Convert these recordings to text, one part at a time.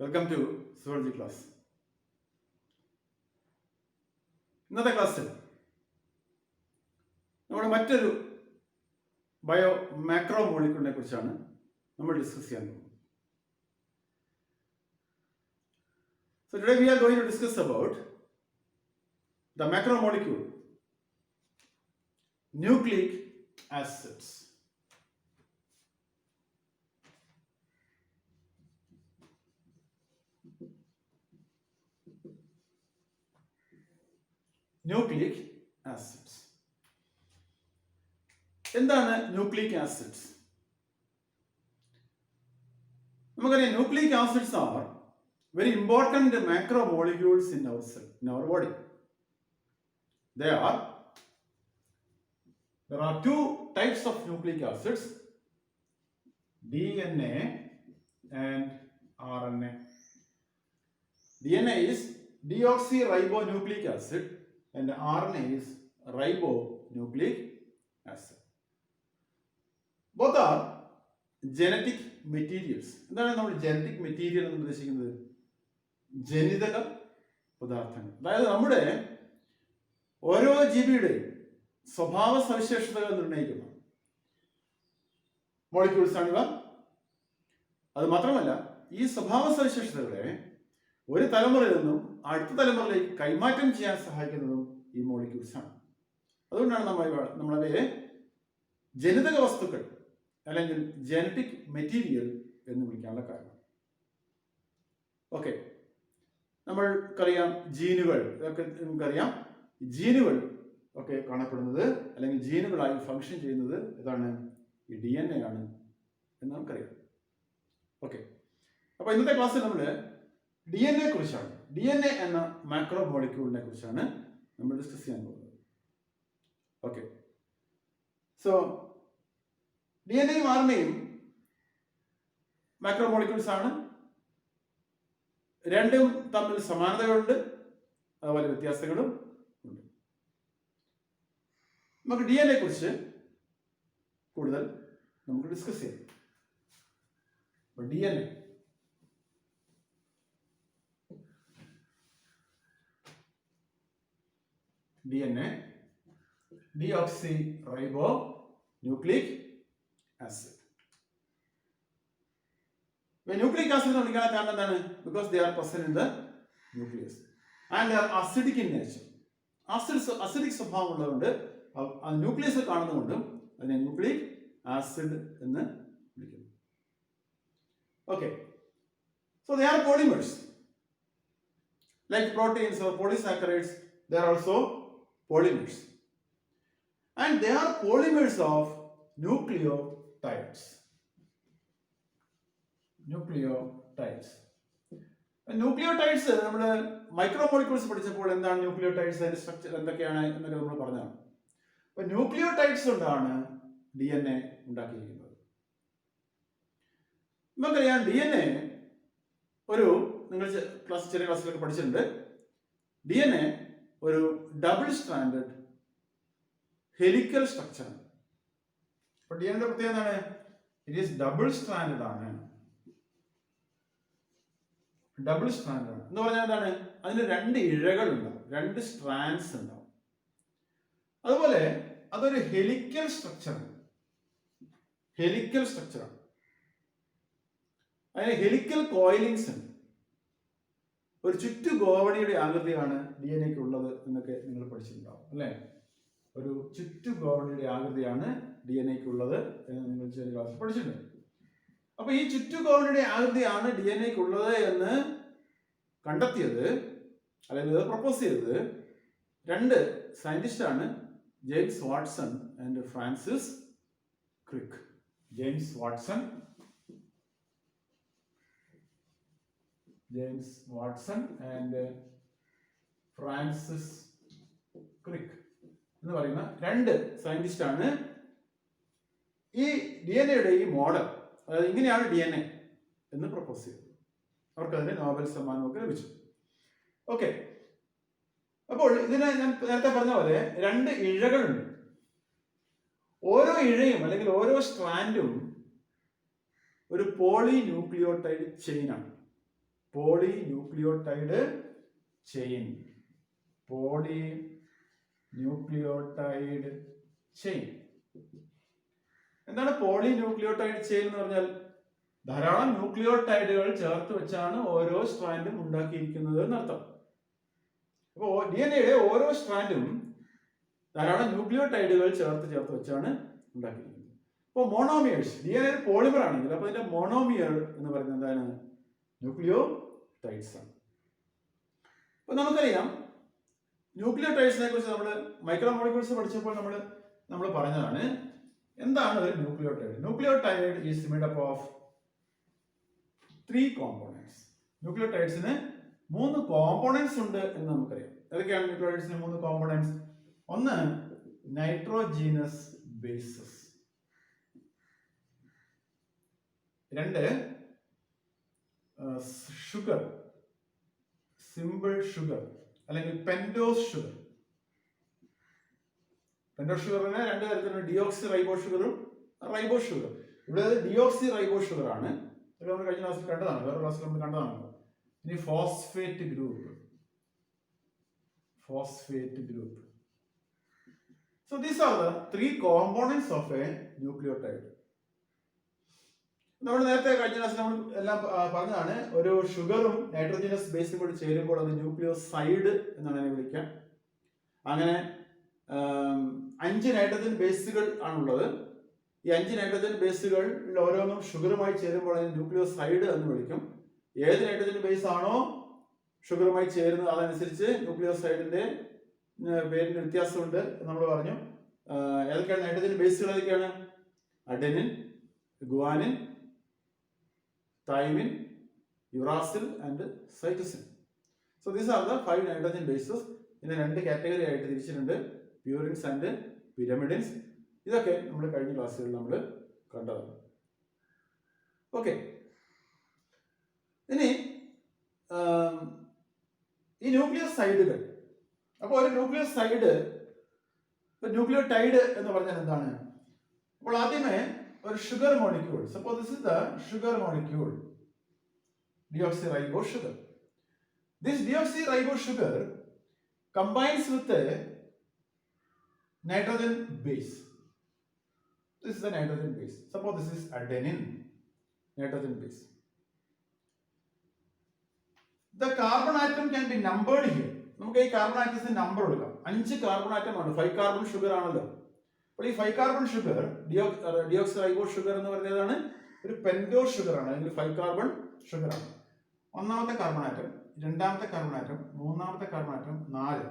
Welcome to zoology class. ഇന്നത്തെ ക്ലാസ്സിൽ നമ്മുടെ മറ്റൊരു ബയോ മാക്രോ മോളിക്യൂളിനെ കുറിച്ചാണ് നമ്മൾ ഡിസ്കസ് ചെയ്യാൻ പോകുന്നത്. So today we are going to discuss about the macromolecule nucleic acids. Nucleic acids. എന്താണ് ന്യൂക്ലിക് ആസിഡ്സ്? നമുക്കറിയാം nucleic acids R very important macromolecules in our cell, in our body. There are two types of nucleic acids, DNA and RNA. DNA is deoxyribonucleic acid and RNA is ribonucleic acid. Both are genetic materials. എന്താണ് നമ്മൾ genetic material എന്ന് ഉദ്ദേശിക്കുന്നത്? ജനിതക പദാർത്ഥങ്ങൾ. അതായത് നമ്മുടെ ഓരോ ജീവിയുടെയും സ്വഭാവ സവിശേഷതകൾ നിർണ്ണയിക്കുന്ന മോളിക്യൂൾസ് ആണിവ. അത് മാത്രമല്ല, ഈ സ്വഭാവ സവിശേഷതകളെ ഒരു തലമുറയിൽ നിന്നും അടുത്ത തലമുറയിലേക്ക് കൈമാറ്റം ചെയ്യാൻ സഹായിക്കുന്നതും ഈ മോളിക്യൂൾസ് ആണ്. അതുകൊണ്ടാണ് നമ്മളവയെ ജനിതക വസ്തുക്കൾ അല്ലെങ്കിൽ ജനറ്റിക് മെറ്റീരിയൽ എന്ന് വിളിക്കാനുള്ള കാരണം. ഓക്കെ, നമ്മൾക്കറിയാം ജീനുകൾ, ഇതൊക്കെ നമുക്കറിയാം. ജീനുകൾ ഒക്കെ കാണപ്പെടുന്നത് അല്ലെങ്കിൽ ജീനുകളായി ഫങ്ഷൻ ചെയ്യുന്നത് ഏതാണ്? ഈ DNA ആണ് എന്ന് നമുക്കറിയാം. ഓക്കെ, അപ്പൊ ഇന്നത്തെ ക്ലാസ്സിൽ നമ്മൾ DNA കുറിച്ചാണ്, DNA എന്ന മാക്രോ മോളിക്യൂളിനെ കുറിച്ചാണ് നമ്മൾ ഡിസ്കസ് ചെയ്യാൻ പോകുന്നത്. ഓക്കെ, സോ DNAയും RNAയും മാക്രോ മോളിക്യൂൾസ് ആണ്. രണ്ടും തമ്മിൽ സമാനതകളുണ്ട്, അതുപോലെ വ്യത്യാസങ്ങളും ഉണ്ട്. നമുക്ക് DNA കുറിച്ച് കൂടുതൽ നമുക്ക് ഡിസ്കസ് ചെയ്യാം. DNA deoxyribonucleic acid. Nucleic acid എന്ന് വിളിക്കാൻ കാരണം എന്താണ്? Because they are present in the nucleus and they are acidic in nature. Acidic സ്വഭാവം ഉള്ളതുകൊണ്ട് ന്യൂക്ലിയസ് കാണുന്നതുകൊണ്ടും അതിനെ ന്യൂക്ലിക് ആസിഡ് എന്ന് വിളിക്കുന്നു. Okay, so they are polymers like proteins or polysaccharides. They are also polymers and they are polymers of nucleotides. Nucleotides നമ്മൾ മൈക്രോമോളിക്യൂൾസ് പഠിച്ചപ്പോൾ എന്താണ് nucleotides, അതിന്റെ structure എന്തൊക്കെയാണ് എന്നൊക്കെ നമ്മൾ പറഞ്ഞതാണ്. അപ്പൊ ന്യൂക്ലിയോടൈഡ്സ് കൊണ്ടാണ് DNA ഉണ്ടാക്കിയിരിക്കുന്നത്. നമുക്കറിയാം DNA ഒരു, നിങ്ങൾ ചെറിയ ക്ലാസ്സിലൊക്കെ പഠിച്ചിട്ടുണ്ട്, DNA ഒരു ഡബിൾ സ്ട്രാൻഡഡ് ഹെലിക്കൽ സ്ട്രക്ചറാണ്. അപ്പൊ DNA പ്രത്യേകത എന്താണ്? ഇറ്റ് ഈസ് ഡബിൾ സ്ട്രാൻഡഡ് ആണ്. ഡബിൾ സ്ട്രാൻഡ് ആണ് എന്ന് പറഞ്ഞാൽ എന്താണ്? അതിന് രണ്ട് ഇഴകൾ ഉണ്ടാവും, രണ്ട് സ്ട്രാൻഡ്സ് ഉണ്ടാവും. അതുപോലെ അതൊരു ഹെലിക്കൽ സ്ട്രക്ചറാണ്. അതിന് ഹെലിക്കൽ കോയിലിങ്സ് ഉണ്ട്. ഒരു ചുറ്റു ഗോവണിയുടെ ആകൃതിയാണ് DNAക്ക് ഉള്ളത് എന്നൊക്കെ നിങ്ങൾ പഠിച്ചിട്ടുണ്ടാവും അല്ലേ? ഒരു ചുറ്റു ഗോവണിയുടെ ആകൃതിയാണ് DNAക്ക് ഉള്ളത് എന്ന് നിങ്ങൾ ചെറിയ ക്ലാസ്സിൽ പഠിച്ചിട്ടുണ്ട്. അപ്പൊ ഈ ചുറ്റു ഗോവണിയുടെ ആകൃതിയാണ് DNAക്ക് ഉള്ളത് എന്ന് കണ്ടെത്തിയത് അല്ലെങ്കിൽ പ്രപ്പോസ് ചെയ്തത് രണ്ട് സയന്റിസ്റ്റ് ആണ്, James Watson and Francis Crick. James Watson and Francis Crick എന്ന് പറയുന്ന രണ്ട് സയന്റിസ്റ്റ് ആണ് ഈ DNAയുടെ ഈ മോഡൽ, അതായത് ഇങ്ങനെയാണ് DNA എന്ന് പ്രപ്പോസ് ചെയ്തത്. അവർക്ക് അതിന് നോബൽ സമ്മാനമൊക്കെ ലഭിച്ചു. ഓക്കെ, അപ്പോൾ ഇതിനെ ഞാൻ നേരത്തെ പറഞ്ഞ പോലെ രണ്ട് ഇഴകളുണ്ട്. ഓരോ ഇഴയും അല്ലെങ്കിൽ ഓരോ സ്ട്രാൻഡും ഒരു polynucleotide ചെയിനാണ്. Polynucleotide chain. Polynucleotide chain. എന്താണ് പോളിന്യൂക്ലിയോടൈഡ് ചെയിൻ എന്ന് പറഞ്ഞാൽ? ധാരാളം ന്യൂക്ലിയോടൈഡുകൾ ചേർത്ത് വെച്ചാണ് ഓരോ സ്ട്രാൻഡും ഉണ്ടാക്കിയിരിക്കുന്നത് എന്നർത്ഥം. അപ്പോൾ DNA-യുടെ ഓരോ സ്ട്രാൻഡും ധാരാളം ന്യൂക്ലിയോടൈഡുകൾ ചേർത്ത് വെച്ചാണ് ഉണ്ടാക്കിയിരിക്കുന്നത്. അപ്പോൾ മോണോമിയേഴ്സ്, DNA ഒരു പോളിമർ ആണെങ്കിൽ അപ്പോൾ അതിന്റെ മോണോമിയർ എന്ന് പറയുന്നത് എന്താണ്? ന്യൂക്ലിയോടൈഡ്സ് ആണ്. അപ്പോൾ നമുക്കറിയാം ന്യൂക്ലിയോടൈഡ്സിനെ കുറിച്ച് നമ്മൾ മൈക്രോമോളിക്യൂൾസ് പഠിച്ചപ്പോൾ നമ്മൾ പറഞ്ഞതാണ് എന്താണ് ഒരു nucleotide. Nucleotide is made up of 3 components. ന്യൂക്ലിയോടൈഡ്സിന് 3 കോമ്പോണൻസ് ഉണ്ട് എന്ന് നമുക്കറിയാം. ഏതൊക്കെയാണ് ന്യൂക്ലിയോടൈഡ്സിന് 3 കോമ്പോണൻസ്? ഒന്ന് nitrogenous bases, 2 sugar, simple sugar അല്ലെങ്കിൽ പെൻറ്റോസ് ഷുഗർ. പെൻറ്റോസ് ഷുഗറിന് 2 തരത്തിലുള്ള ഡിയോക്സി റൈബോ ഷുഗറും റൈബോ ഷുഗർ. ഇവിടെ ഡിയോക്സി റൈബോ ഷുഗർ ആണ്. ഇതൊക്കെ നമ്മൾ കഴിഞ്ഞ ക്ലാസ്സിൽ കണ്ടതാണ്, വേറെ ക്ലാസ്സിൽ നമ്മൾ കണ്ടതാണ്. ഇനി phosphate group. So these are the 3 components of a nucleotide. നമ്മൾ നേരത്തെ കഴിഞ്ഞ ക്ലാസ്സിൽ നമ്മൾ എല്ലാം പറഞ്ഞതാണ്. ഒരു ഷുഗറും നൈട്രോജനസ് ബേസും കൂടി ചേരുമ്പോൾ അത് ന്യൂക്ലിയോസൈഡ് എന്നാണ് അതിനെ വിളിക്കുക. അങ്ങനെ 5 നൈട്രജൻ ബേസുകൾ ആണുള്ളത്. ഈ 5 നൈട്രജൻ ബേസുകൾ ഓരോന്നും ഷുഗറുമായി ചേരുമ്പോൾ അതിന് ന്യൂക്ലിയോസൈഡ് എന്ന് വിളിക്കും. ഏത് നൈട്രജൻ ബേസ് ആണോ ഷുഗറുമായി ചേരുന്നത് അതനുസരിച്ച് ന്യൂക്ലിയോസൈഡിന്റെ പേരിന് വ്യത്യാസമുണ്ട് നമ്മൾ പറഞ്ഞു. ഏതൊക്കെയാണ് നൈട്രജൻ ബേസുകൾ? ഏതൊക്കെയാണ്? Adenine, guanine, thymine, uracil and cytosine. So these are the 5 nitrogen bases. ഇതിനെ 2 കാറ്റഗറി ആയിട്ട് തിരിച്ചിട്ടുണ്ട്, പ്യൂരിൻസ് ആൻഡ് പിരമിഡിൻസ്. ഇതൊക്കെ നമ്മൾ കഴിഞ്ഞ ക്ലാസ്സുകളിൽ നമ്മൾ കണ്ടതാണ്. ഓക്കെ, ഇനി ഈ ന്യൂക്ലിയോസൈഡുകൾ. അപ്പോൾ ഒരു ന്യൂക്ലിയോടൈഡ് എന്ന് പറഞ്ഞാൽ എന്താണ്? അപ്പോൾ ആദ്യമേ ഒരു sugar molecule, suppose this is the sugar molecule, deoxyribose sugar. This deoxyribose sugar combines with a nitrogen base. This is the nitrogen base. Suppose this is adenine, nitrogen base. The carbon atom can be numbered here. നമുക്ക് ഈ carbon ആറ്റംസിന് number കൊടുക്കാം. 5 carbon atom ആണ്. 5 carbon sugar ആണല്ലോ. അപ്പോൾ ഈ 5 carbon sugar deoxyribose sugar എന്ന് പറയുന്നതാണ് ഒരു പെൻറ്റോസ് ഷുഗർ ആണ്, അല്ലെങ്കിൽ 5 കാർബൺ ഷുഗർ ആണ്. ഒന്നാമത്തെ കാർബൺ ആറ്റം, രണ്ടാമത്തെ കാർബൺ ആറ്റം, മൂന്നാമത്തെ കാർബൺ ആറ്റം, 4.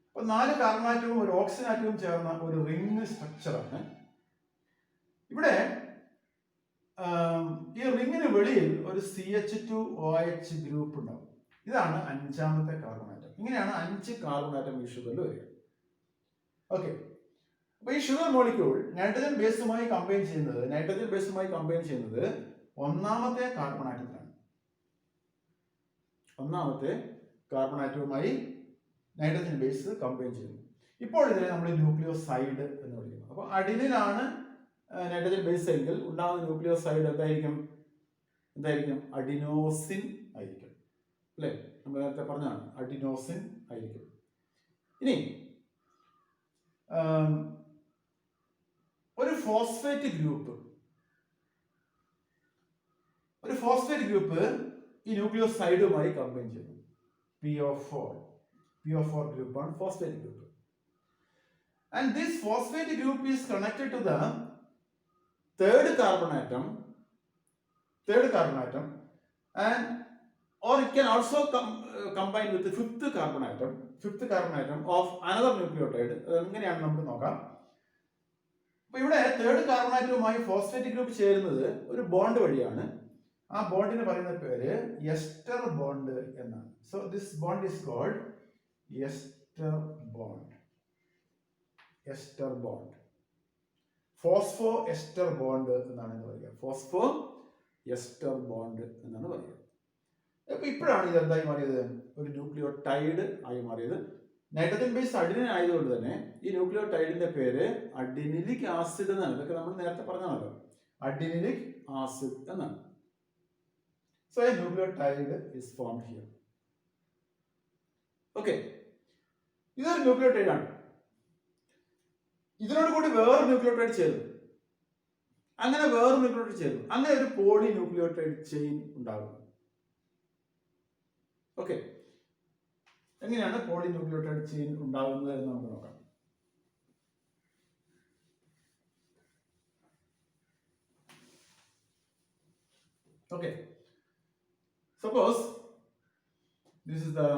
അപ്പോൾ 4 കാർബൺ ആറ്റവും ഒരു ഓക്സിജൻ ആറ്റവും ചേർന്ന ഒരു റിംഗ് സ്ട്രക്ചറാണ്. ഇവിടെ ഈ റിംഗിന് വെളിയിൽ ഒരു CH2OH ഗ്രൂപ്പ് ഉണ്ടാവും. ഇതാണ് 5ാമത്തെ കാർബൺ ആറ്റം. ഇങ്ങനെയാണ് 5 കാർബൺ ആറ്റം ഈ ഷുഗറിൽ വരിക. ഓക്കെ, അപ്പൊ ഈ ഷുഗർ മോളിക്യൂൾ നൈട്രജൻ ബേസുമായി കമ്പൈൻ ചെയ്യുന്നത് 1ാമത്തെ കാർബൺ ആറ്റത്തിലാണ്. 1ാമത്തെ കാർബൺ ആറ്റവുമായി നൈട്രജൻ ബേസ് കമ്പൈൻ ചെയ്യുന്നു. ഇപ്പോൾ ഇതിനെ നമ്മൾ ന്യൂക്ലിയോസൈഡ് എന്ന് വിളിക്കുന്നു. അപ്പോൾ അഡിനിനാണ് നൈട്രജൻ ബേസ് എങ്കിൽ ഉണ്ടാകുന്ന ന്യൂക്ലിയോസൈഡ് എന്തായിരിക്കും? അഡിനോസിൻ ആയിരിക്കും, അല്ലേ? നമ്മൾ നേരത്തെ പറഞ്ഞതാണ്, അഡിനോസിൻ ആയിരിക്കും. ഇനി ഒരു ഫോസ്ഫേറ്റ് ഗ്രൂപ്പ് ഈ ന്യൂക്ലിയോസൈഡുമായി കമ്പൈൻ ചെയ്യുന്നു. PO4 ഗ്രൂപ്പാണ് phosphate group. And this phosphate group is connected to the third carbon atom, and or it can also combine with the fifth carbon atom of another nucleotide. എങ്ങനെയാണ് നമുക്ക് നോക്കാം. അപ്പോൾ ഇവിടെ third carbon ആറ്റവുമായി phosphate group ചേരുന്നത് ഒരു bond വഴിയാണ്. ആ ബോണ്ടിന് പറയുന്ന പേര് എസ്റ്റർ ബോണ്ട് എന്നാണ്. So this bond is called ester bond. Phospho ester bond എന്നാണ് പറയുക. അപ്പൊ ഇപ്പോഴാണ് ഇത് എന്തായി മാറിയത്? ഒരു ന്യൂക്ലിയോടൈഡ് ആയി മാറിയത്. നൈട്രജൻ ബേസ് അഡിനിൻ ആയതുകൊണ്ട് തന്നെ ഈ ന്യൂക്ലിയോടൈഡിന്റെ പേര് അഡിനിലിക് ആസിഡ് എന്നാണ്. ഇതൊക്കെ നമ്മൾ നേരത്തെ പറഞ്ഞാണല്ലോ, അഡിനിലിക് ആസിഡ് എന്നാണ്. So a nucleotide is formed here. Okay. ഇതൊരു ന്യൂക്ലിയോടൈഡ് ആണ്. ഇതിനോട് കൂടി വേറെ ന്യൂക്ലിയോടൈഡ് ചേർന്നു. അങ്ങനെ വേറെ ന്യൂക്ലിയോടൈഡ് ചേർന്നു. അങ്ങനെ ഒരു പോളി ന്യൂക്ലിയോടൈഡ് ചെയിൻ ഉണ്ടാകുന്നു. ഓക്കെ. എങ്ങനെയാണ് പോളി ന്യൂക്ലിയോടൈഡ് ചെയിൻ ഉണ്ടാകുന്നത് എന്ന് നമുക്ക് നോക്കാം. Okay. Suppose this is the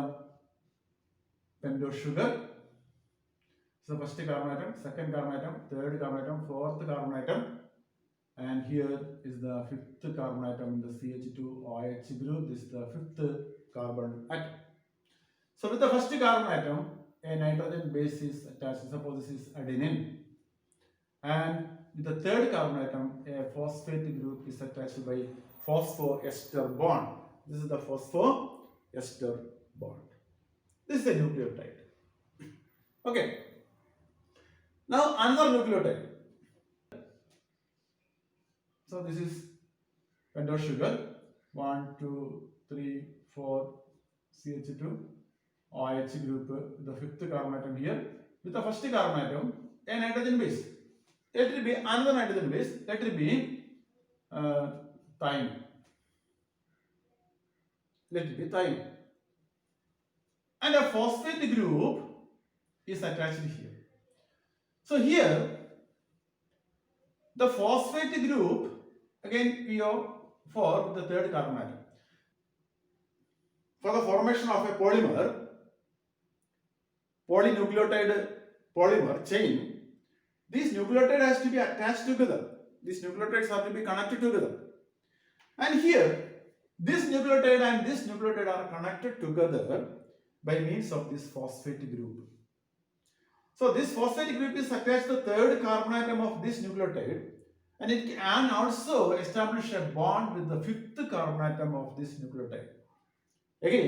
pentose sugar. So first carbon atom, second carbon atom, third carbon atom, fourth carbon atom, and here is the fifth carbon atom in the CH2OH group. This is the fifth carbon atom. So with the first carbon atom, a nitrogen base is attached. Suppose this is adenine, and with the third carbon atom, a phosphate group is attached by phosphoester bond. This is the phosphoester bond. This is a nucleotide. Okay. Now another nucleotide. So this is pentose sugar. 1, 2, 3, 4 CH2 OH group. The fifth carbon atom here. With the first carbon atom, a nitrogen base. Let it be another nitrogen base. Let it be thymine. Let it be thymine. And a phosphate group is attached here. So here, the phosphate group, again PO4 with the third carbon atom. For the formation of a polynucleotide polymer chain, this nucleotide has to be attached together. These nucleotides have to be connected together. And here, this nucleotide and this nucleotide are connected together by means of this phosphate group. So this phosphate group is attached to the third carbon atom of this nucleotide, and it can also establish a bond with the fifth carbon atom of this nucleotide. Again,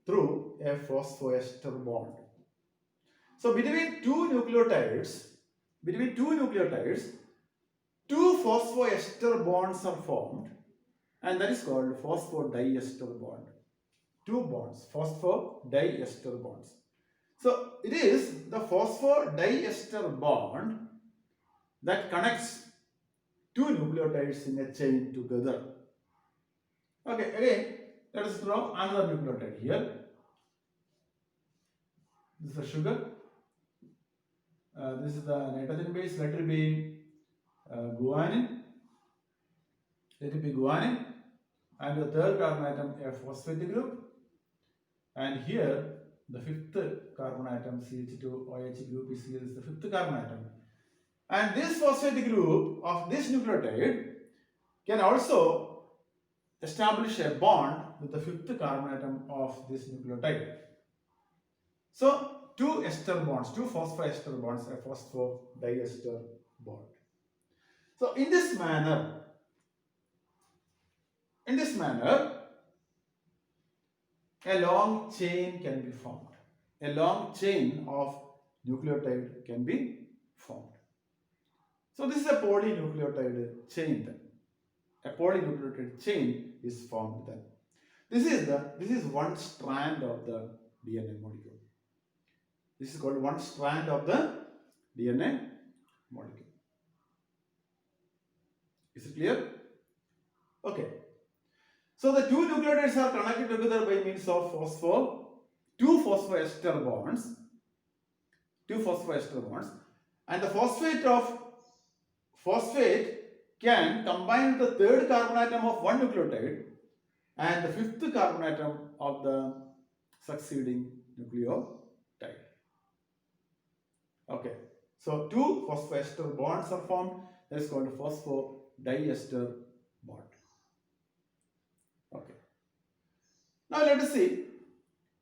through a phosphoester bond. So between two nucleotides, two phosphoester bonds are formed, and that is called phosphodiester bond. Two bonds, phosphodiester bonds. So it is the phosphodiester bond that connects two nucleotides in a chain together. Okay, again, let us draw another nucleotide here. This is a sugar. This is the nitrogen base. Let it be guanine. Let it be guanine. And the third carbon atom, a phosphate group. And here, the fifth carbon atom, CH2OH group is here, is the fifth carbon atom. And this phosphate group of this nucleotide can also establish a bond with the fifth carbon atom of this nucleotide. So, two ester bonds, two phosphoester bonds, a phosphodiester bond. So, in this manner, a long chain can be formed. A long chain of nucleotide can be formed. So this is a polynucleotide chain then. A polynucleotide chain is formed then. This is one strand of the DNA molecule. This is called one strand of the DNA molecule. Is it clear? Okay. So the two nucleotides are connected together by means of two phosphoester bonds, and the phosphate can combine with the third carbon atom of one nucleotide and the fifth carbon atom of the succeeding nucleotide. Okay, so two phosphoester bonds are formed. That is called a phosphodiester bond. Okay. Now let us see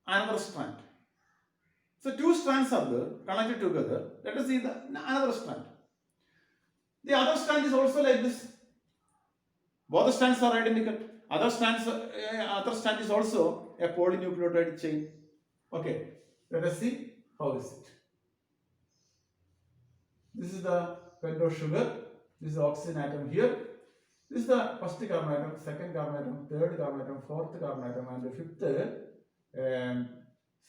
another strand. So two strands are there connected together. Let us see another strand. The other strand is also like this. Both strands are identical. Other strand is also a polynucleotide chain. Okay. Let us see how is it. This is the pentose sugar. This is the oxygen atom here. This is the first carbon atom, second carbon atom, third carbon atom, fourth carbon atom, and the fifth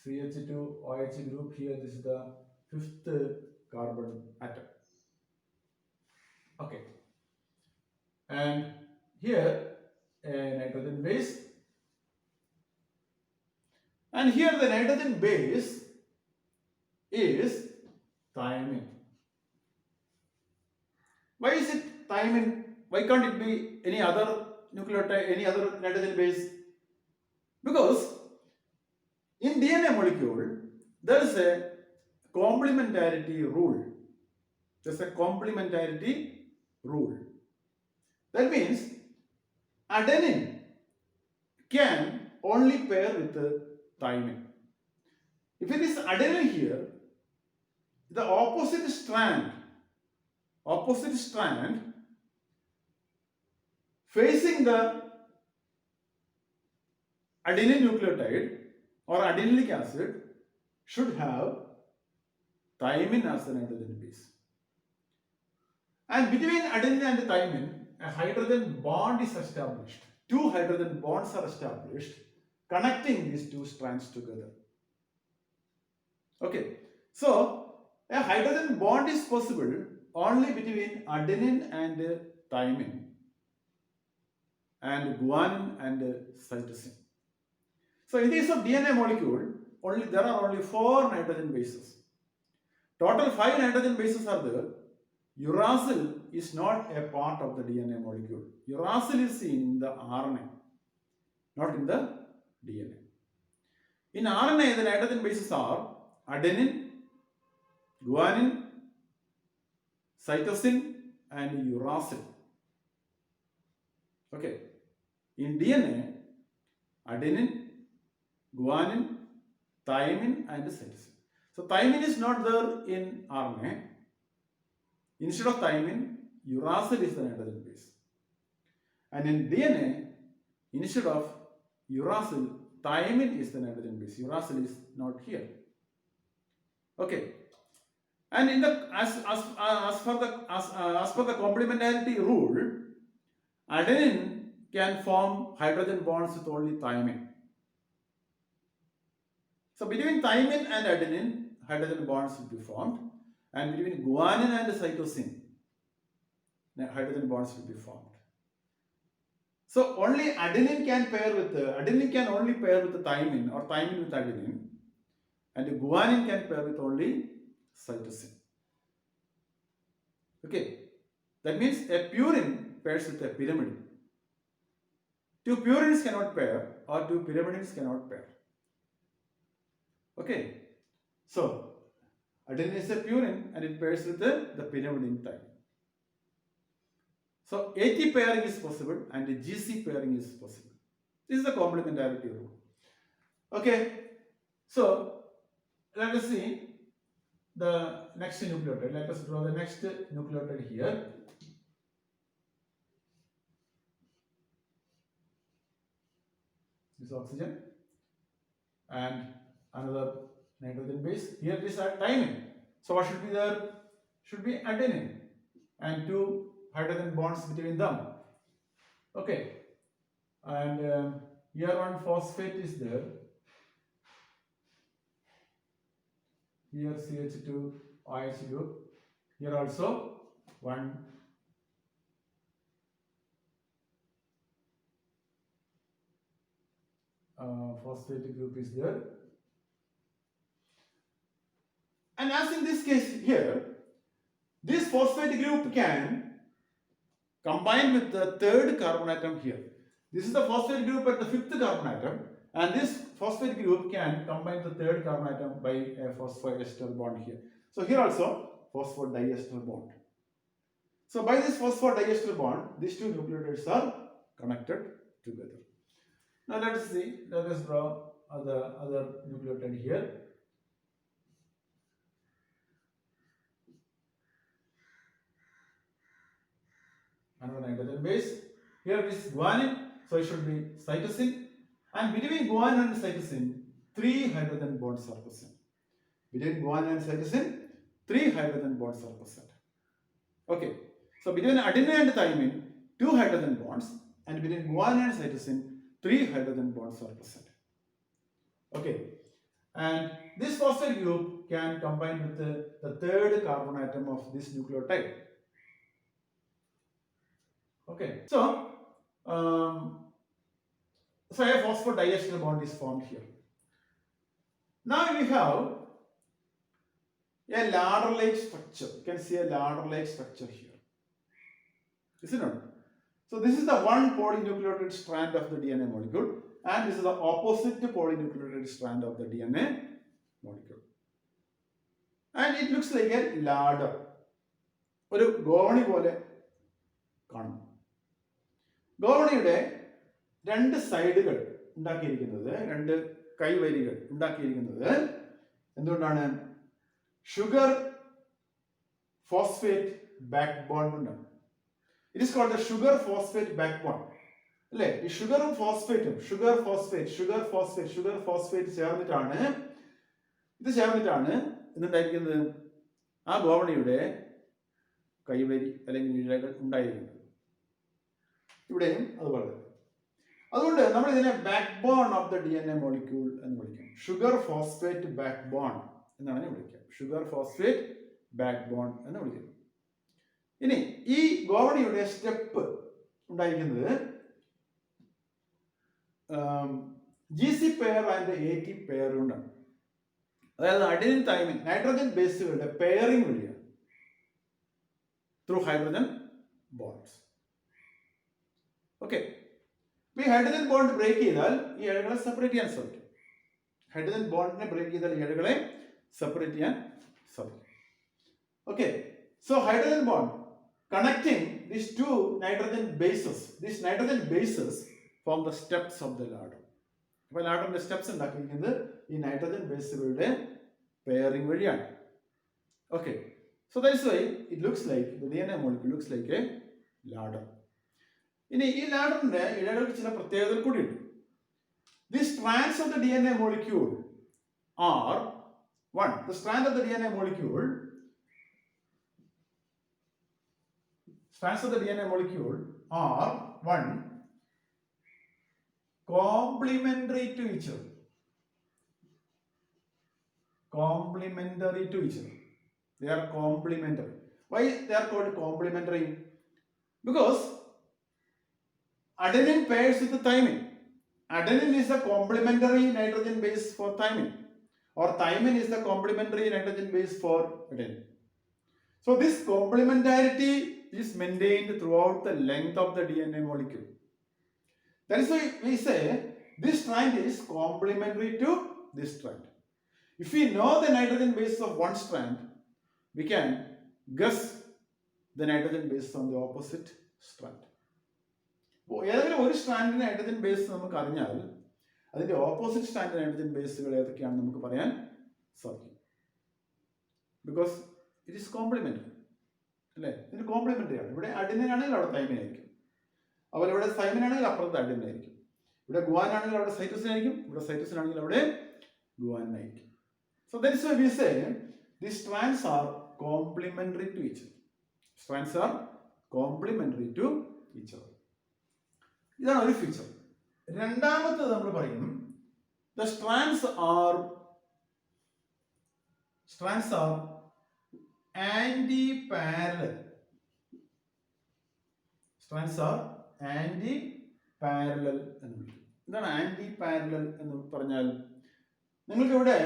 CH2OH group. Here, this is the fifth carbon atom. Okay, and here a nitrogen base, and here the nitrogen base is thymine. Why is it thymine? Why can't it be any other nucleotide, any other nitrogen base? Because in DNA molecule, there is a complementarity rule. There's a complementarity rule. That means adenine can only pair with thymine. If it is adenine here, the opposite strand facing the adenine nucleotide or adenylate acid should have thymine as the nitrogen base. And between adenine and thymine, a hydrogen bond is established. Two hydrogen bonds are established connecting these two strands together. Okay, so a hydrogen bond is possible only between adenine and thymine and guanine and cytosine. So in case of DNA molecule, there are only 4 nitrogen bases. Total 5 nitrogen bases are there. Uracil is not a part of the DNA molecule. Uracil is in the RNA, not in the DNA. In RNA, the nitrogen bases are adenine, guanine, cytosine, and uracil. Okay. In DNA, adenine, guanine, thymine, and cytosine. So thymine is not there in RNA. Instead of thymine, uracil is the nitrogen base. And in DNA, instead of uracil, thymine is the nitrogen base. Uracil is not here. Okay. And in the as per the complementarity rule, adenine can form hydrogen bonds with only thymine. So between thymine and adenine, hydrogen bonds will be formed, and between guanine and cytosine, hydrogen bonds will be formed. So only adenine can only pair with the thymine, or thymine with adenine, and guanine can pair with only cytosine. Okay, that means a purine pairs with a pyrimidine. Two purines cannot pair, or two pyrimidines cannot pair. Okay, so adenine is a purine and it pairs with the pyrimidine type. So AT pairing is possible and GC pairing is possible. This is the complementarity rule. Okay, so let us see the next nucleotide. Let us draw the next nucleotide here. This oxygen and another nitrogen base. Here it is at thymine. So what should be there? Should be adenine and two hydrogen bonds between them. Okay, and here one phosphate is there. Here CH2OH group. Here also one phosphate group is there. And as in this case here, this phosphate group can combine with the third carbon atom here. This is the phosphate group at the fifth carbon atom, and this phosphate group can combine the third carbon atom by a phosphodiester bond here. So here also phosphodiester bond. So by this phosphodiester bond, these two nucleotides are connected together. Now let us see. Let us draw other nucleotide here. Another nitrogen base. Here it is guanine, so it should be cytosine. And between guanine and cytosine, 3 hydrogen bonds are present. Between guanine and cytosine, 3 hydrogen bonds are present. Okay. So between adenine and thymine, 2 hydrogen bonds, and between guanine and cytosine 3 hydrogen bonds are present. Okay, and this phosphate group can combine with the third carbon atom of this nucleotide. Okay, so a phosphodiester bond is formed here. Now we have a ladder-like structure. You can see a ladder-like structure here. Is it not? So this is the one polynucleotide strand of the DNA molecule, and this is the opposite polynucleotide strand of the DNA molecule. And it looks like a ladder. ഒരു ഗോവണി പോലെ കാണും. ഗോവണിയുടെ രണ്ട് സൈഡുകൾ ഉണ്ടാക്കിയിരിക്കുന്നത്, രണ്ട് കൈവരികൾ ഉണ്ടാക്കിയിരിക്കുന്നത് എന്തുകൊണ്ടാണ്? Sugar phosphate back bond കൊണ്ടാണ്. It is called the sugar phosphate back bond. അല്ലേ? ഈ ഷുഗറും ഫോസ്ഫേറ്റും ഷുഗർ ഫോസ്ഫേറ്റ് ചേർന്നിട്ടാണ് എന്തുണ്ടായിരിക്കുന്നത്? ആ ഗോവണിയുടെ കൈവരി അല്ലെങ്കിൽ ഇഴകൾ ഉണ്ടായിരിക്കുന്നത്. ഇവിടെയും അതുപോലെ. അതുകൊണ്ട് നമ്മൾ ഇതിനെ backbone of the DNA molecule എന്ന് വിളിക്കും. ഷുഗർ ഫോസ്ഫേറ്റ് ബാക്ക് ബോൺ എന്നാണ് വിളിക്കുക. ഷുഗർ ഫോസ്ഫേറ്റ് ബാക്ക് ബോൺ എന്ന് വിളിക്കുന്നത്. ഇനി ഈ ഗോവണിയുടെ സ്റ്റെപ്പ് ഉണ്ടായിരിക്കുന്നത് GC pair and AT pair കൊണ്ടാണ്. അതായത് അഡിനിൻ തൈമിൻ നൈട്രജൻ ബേസുകളുടെ പെയറിംഗ് വഴിയാണ്, ത്രൂ ഹൈഡ്രജൻ ബോണ്ട്സ്. ഓക്കെ, ഈ ഹൈഡ്രജൻ ബോണ്ട് ബ്രേക്ക് ചെയ്താൽ ഈ ഇഴകളെ സെപ്പറേറ്റ് ചെയ്യാൻ സാധിക്കും. ഹൈഡ്രജൻ ബോണ്ടിനെ ബ്രേക്ക് ചെയ്താൽ ഇഴകളെ സെപ്പറേറ്റ് ചെയ്യാൻ സാധിക്കും. Okay, so hydrogen bond connecting these two nitrogen bases form the steps of the ladder. അപ്പോൾ ലാഡറിന്റെ സ്റ്റെപ്സ് ഉണ്ടാക്കിയിരിക്കുന്നത് ഈ നൈട്രജൻ ബേസുകളുടെ പെയറിംഗ് വഴിയാണ്. Okay, so that is why it looks like the DNA molecule looks like a ladder. ഇനി ഈ ലാഡറിന്റെ ഇഴകൾക്ക് ചില പ്രത്യേകതകൾ കൂടിയുണ്ട്. The strands of the DNA molecule are the strands of the DNA molecule are complementary to each other. They are complementary. Why they are called complementary? Because adenine pairs with thymine. Adenine is the complementary nitrogen base for thymine, or thymine is the complementary nitrogen base for adenine. So this complementarity is maintained throughout the length of the DNA molecule. That is why we say this strand is complementary to this strand. If we know the nitrogen base of one strand, we can guess the nitrogen base on the opposite strand. ഏതെങ്കിലും ഒരു സ്ട്രാൻഡിന്റെ nitrogen base നമുക്ക് അറിഞ്ഞാൽ അതിന്റെ opposite സ്ട്രാൻഡിന്റെ nitrogen ബേസുകൾ ഏതൊക്കെയാണെന്ന് നമുക്ക് പറയാൻ സാധിക്കും. Because it is complementary അല്ലേ? ഇതിന് കോംപ്ലിമെന്ററി ആണ്. ഇവിടെ അഡിനിൻ ആണെങ്കിൽ അവിടെ തൈമിൻ ആയിരിക്കും, അതുപോലെ ഇവിടെ തൈമിൻ ആണെങ്കിൽ അപ്പുറത്ത് അഡിനിൻ ആയിരിക്കും. ഇവിടെ ഗുവാൻ ആണെങ്കിൽ അവിടെ സൈറ്റോസിൻ ആയിരിക്കും, ഇവിടെ സൈറ്റോസിൻ ആണെങ്കിൽ അവിടെ ഗുവാൻ ആയിരിക്കും. So that is why we say these strands are complementary to each other. ഇതാണ് ഒരു ഫീച്ചർ. രണ്ടാമത്തേത് നമ്മൾ പറയും the strands are anti-parallel. എന്ന് വിളിക്കും. എന്താണ് ആന്റി-പാരലൽ എന്ന് പറഞ്ഞാൽ? നിങ്ങൾക്ക് ഇവിടെ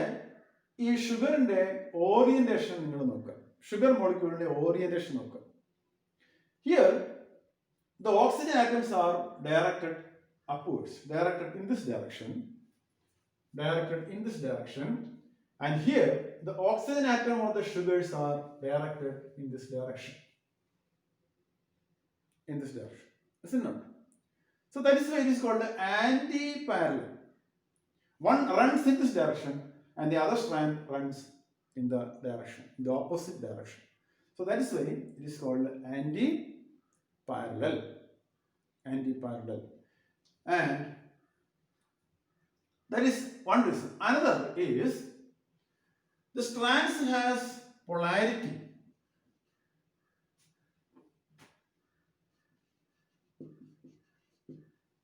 ഈ ഷുഗറിന്റെ ഓറിയന്റേഷൻ നിങ്ങൾ നോക്കുക, ഷുഗർ മോളിക്യൂളിന്റെ ഓറിയന്റേഷൻ നോക്കുക. Here the oxygen atoms are directed upwards, directed in this direction, and here the oxygen atom of the sugars are directed in this direction, is it not? So that is why it is called the anti-parallel. One runs in this direction and the other strand runs in the opposite direction. So that is why it is called anti-parallel. And that is one reason. Another is the strands has polarity.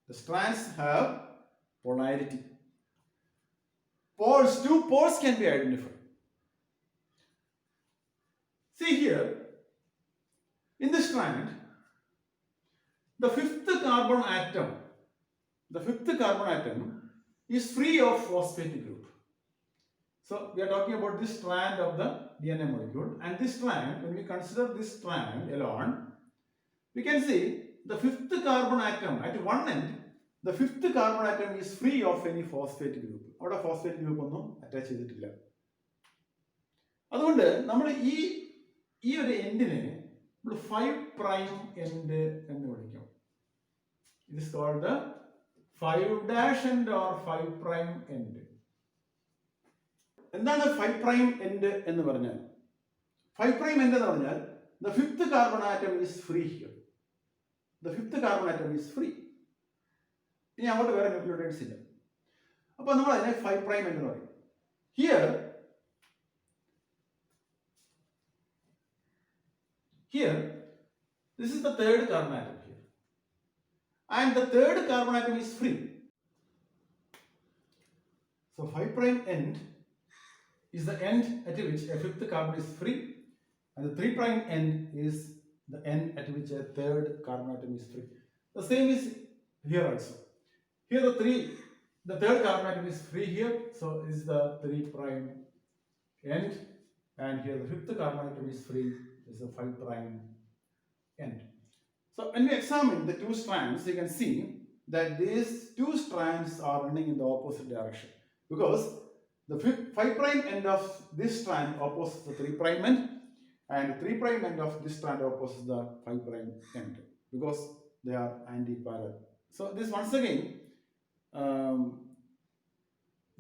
The strands have polarity. Poles, two poles can be identified. See here, in this strand, the fifth carbon atom is free of phosphate group. So we are talking about this strand of the DNA molecule, and this strand, when we consider this strand alone, we can see the fifth carbon atom at one end, the fifth carbon atom is free of any phosphate group. അവിടെ phosphate group ഒന്നും attach ചെയ്തിട്ടില്ല. അതുകൊണ്ട് നമ്മൾ ഈ ഒരു എൻഡിനെ നമ്മൾ 5 prime end എന്ന് വിളിക്കും. It is called the 5' end or 5 prime end. എന്താണ് 5 പ്രൈം എൻഡ് എന്ന് പറഞ്ഞാൽ? 5 പ്രൈം എൻഡ് എന്ന് പറഞ്ഞാൽ the fifth carbon atom is free here. The fifth carbon atom is free. ഇനി അങ്ങോട്ട് വേറെ ന്യൂക്ലിയോടൈഡ്സ് ഇല്ല. അപ്പോൾ നമ്മൾ അതിനെ 5 പ്രൈം എന്ന് പറയും. Here, this is the third carbon atom here. And the third carbon atom is free. So 5 prime end is the end at which a fifth carbon is free, and the 3 prime end is the end at which a third carbon atom is free. The same is here also. Here the third carbon atom is free here, so this is the 3 prime end, and here the fifth carbon atom is free, this is the 5 prime end. So when we examine the two strands, you can see that these two strands are running in the opposite direction, because the 5 prime end of this strand opposes the 3 prime end, and the 3 prime end of this strand opposes the 5 prime end, because they are anti-parallel. So this once again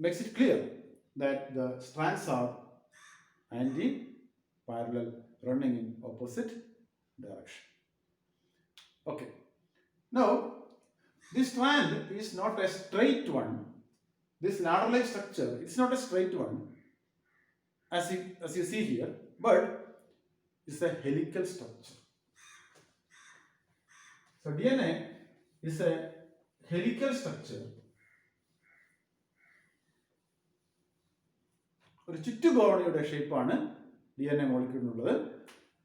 makes it clear that the strands are anti-parallel, running in opposite direction. Okay. Now, this strand is not a straight one. This ladder-like structure, it's not a straight one, as you see here, but it's a helical structure. So DNA is a helical structure. ഒരു ചുറ്റുകോവണിയുടെ ഷേപ്പാണ് DNA മോളിക്യൂളിനുള്ളത്.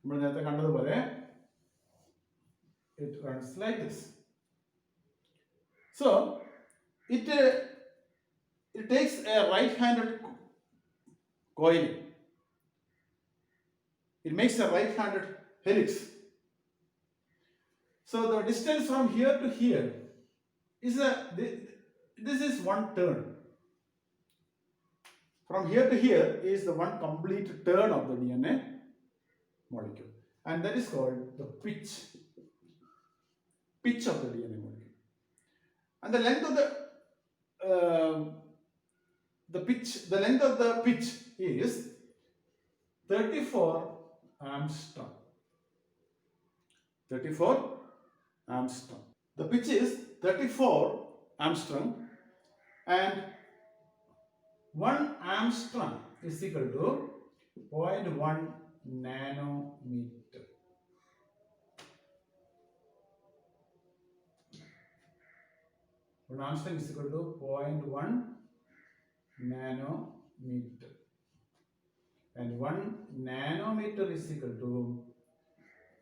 നമ്മൾ നേരത്തെ കണ്ടതുപോലെ it runs like this. So it takes a right-handed coil. It makes a right-handed helix. So the distance from here to here is this is one turn. From here to here is the one complete turn of the DNA molecule, and that is called the pitch of the DNA molecule. And the length of the length of the pitch is 34 Armstrong. 34 Armstrong. The pitch is 34 Armstrong, and 1 Armstrong is equal to 0.1 nanometer. One Armstrong is equal to 0.1 nanometer, and 1 nanometer is equal to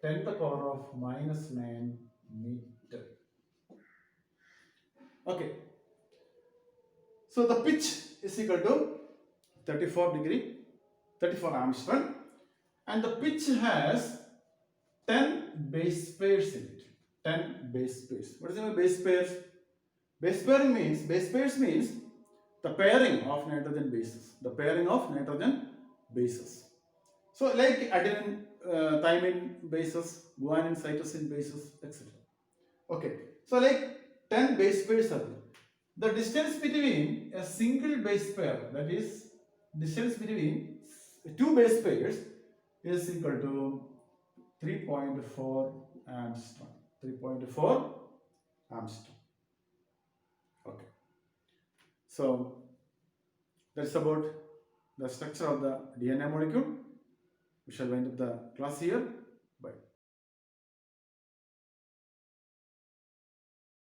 10 to the power of minus 9 meter. Okay. So the pitch is equal to 34 Armstrong, and the pitch has 10 base pairs in it. 10 base pairs. What is the base pairs? Base pairs means the pairing of nitrogen bases. The pairing of nitrogen bases. So like adenine, thymine bases, guanine, cytosine bases, etc. Okay. So like 10 base pairs are there. The distance between a single base pair, that is distance between two base pairs, is equal to 3.4 Armstrong. 3.4 Armstrong. Okay. So that's about the structure of the DNA molecule. We shall wind up the class here.